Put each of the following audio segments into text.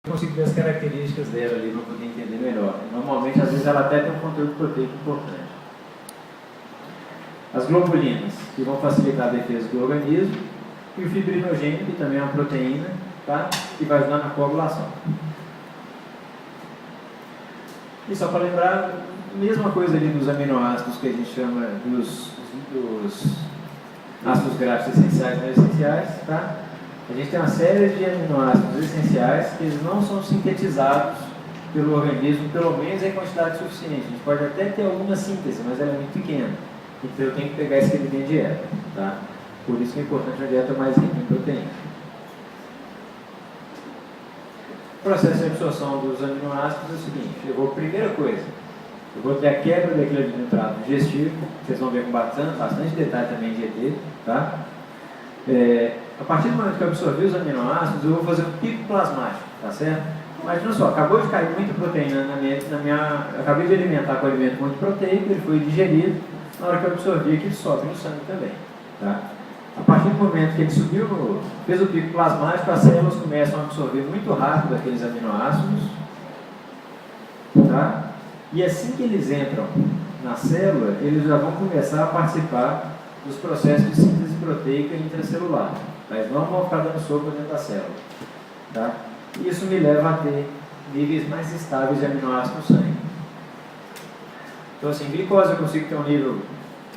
consigo ver as características dela ali para poder entender melhor. Normalmente, às vezes, ela até tem um conteúdo proteico importante. As globulinas, que vão facilitar a defesa do organismo, e o fibrinogênio, que também é uma proteína, tá? Que vai ajudar na coagulação. E só para lembrar, mesma coisa ali dos aminoácidos que a gente chama dos ácidos graxos essenciais e não essenciais, tá? A gente tem uma série de aminoácidos essenciais que eles não são sintetizados pelo organismo, pelo menos em quantidade suficiente. A gente pode até ter alguma síntese, mas ela é muito pequena. Então eu tenho que pegar isso aqui dentro de dieta, tá? Por isso que é importante uma dieta mais rica em proteína. O processo de absorção dos aminoácidos é o seguinte: primeira coisa, eu vou ter a quebra daquele nitrato digestivo, vocês vão ver com bastante detalhe também de ET, tá? A partir do momento que eu absorvi os aminoácidos, eu vou fazer um pico plasmático, tá certo? Imagina só, acabou de cair muita proteína eu acabei de alimentar com alimento muito proteico, ele foi digerido, na hora que eu absorvi, aquilo sobe no sangue também, tá? A partir do momento que ele subiu, fez o pico plasmático, as células começam a absorver muito rápido aqueles aminoácidos, tá? E assim que eles entram na célula, eles já vão começar a participar dos processos de síntese proteica intracelular. Mas não vão ficar dando sopa dentro da célula, tá? Isso me leva a ter níveis mais estáveis de aminoácidos no sangue. Então, assim, glicose eu consigo ter um nível...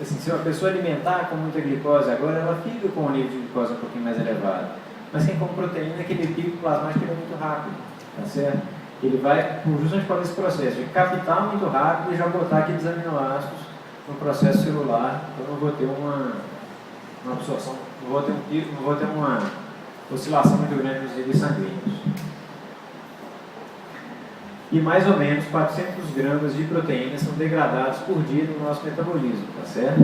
Assim, se uma pessoa alimentar com muita glicose agora, ela fica com um nível de glicose um pouquinho mais elevado. Mas quem come proteína, aquele pico plasmático é muito rápido, tá certo? Ele vai justamente por esse processo de captar muito rápido e já botar aqueles aminoácidos no processo celular. Então eu não vou ter uma absorção, não vou ter um pico, não vou ter uma oscilação muito grande nos níveis sanguíneos. E mais ou menos 400 gramas de proteína são degradados por dia no nosso metabolismo, tá certo?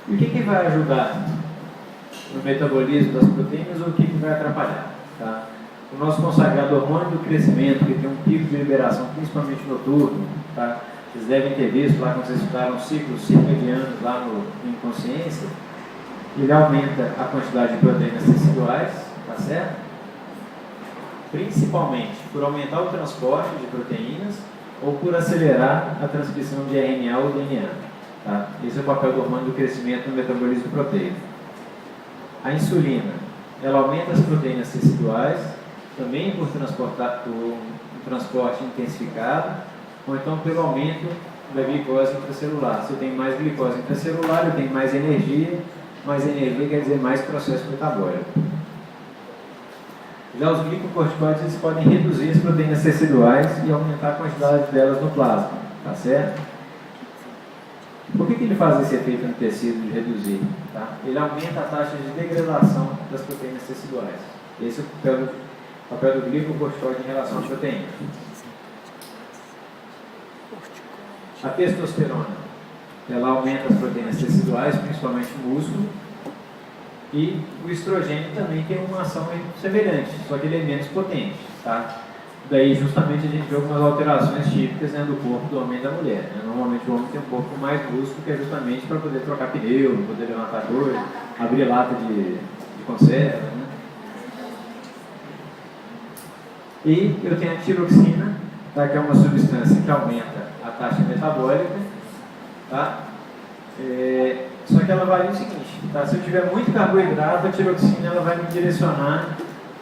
E o que vai ajudar no metabolismo das proteínas ou o que vai atrapalhar? Tá? O nosso consagrado hormônio do crescimento, que tem um pico de liberação principalmente noturno, tá? Vocês devem ter visto lá quando vocês estudaram ciclos circadianos lá no Inconsciência, ele aumenta a quantidade de proteínas teciduais, tá certo? Principalmente por aumentar o transporte de proteínas ou por acelerar a transcrição de RNA ou DNA. Tá? Esse é o papel do hormônio do crescimento no metabolismo proteico. A insulina, ela aumenta as proteínas teciduais, também por transporte intensificado, ou então pelo aumento da glicose intracelular. Se eu tenho mais glicose intracelular, eu tenho mais energia quer dizer mais processo metabólico. Já os glicocorticoides, eles podem reduzir as proteínas teciduais e aumentar a quantidade delas no plasma, tá certo? Por que ele faz esse efeito no tecido de reduzir? Tá? Ele aumenta a taxa de degradação das proteínas teciduais. Esse é o papel do glicocorticoide em relação às proteínas. A testosterona, ela aumenta as proteínas teciduais, principalmente o músculo, e o estrogênio também tem uma ação semelhante, só que ele é menos potente, tá? Daí justamente a gente vê algumas alterações típicas dentro do corpo do homem e da mulher, né? Normalmente o homem tem um corpo mais músculo, que é justamente para poder trocar pneu, poder levantar coisa, abrir lata de conserva, né? E eu tenho a tiroxina, tá? Que é uma substância que aumenta a taxa metabólica, tá? Só que ela varia o seguinte, tá? Se eu tiver muito carboidrato, a tiroxina ela vai me direcionar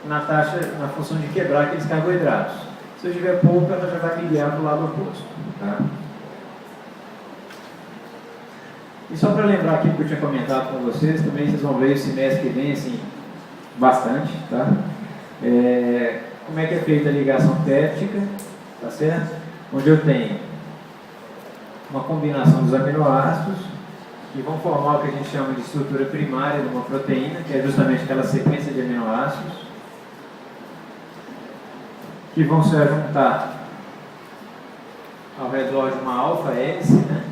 na função de quebrar aqueles carboidratos. Se eu tiver pouco, ela já vai me guiar para o lado oposto, tá? E só para lembrar aqui que eu tinha comentado com vocês, também vocês vão ver esse semestre que vem, assim, bastante, tá? Como é que é feita a ligação péptica, tá certo? Onde eu tenho uma combinação dos aminoácidos que vão formar o que a gente chama de estrutura primária de uma proteína, que é justamente aquela sequência de aminoácidos, que vão se juntar ao redor de uma alfa-hélice, né,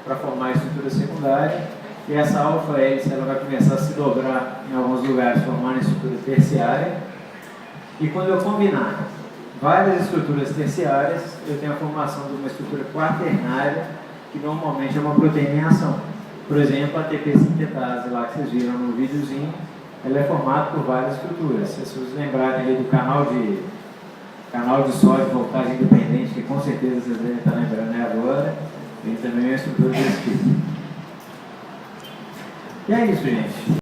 para formar a estrutura secundária, e essa alfa-hélice ela vai começar a se dobrar em alguns lugares, formando a estrutura terciária, e quando eu combinar várias estruturas terciárias, eu tenho a formação de uma estrutura quaternária, que normalmente é uma proteína em ação. Por exemplo, a ATP sintetase lá que vocês viram no videozinho, ela é formada por várias estruturas. Se vocês lembrarem ali do canal de sódio de voltagem independente, que com certeza vocês devem estar lembrando agora, ele também é uma estrutura desse tipo. E é isso, gente.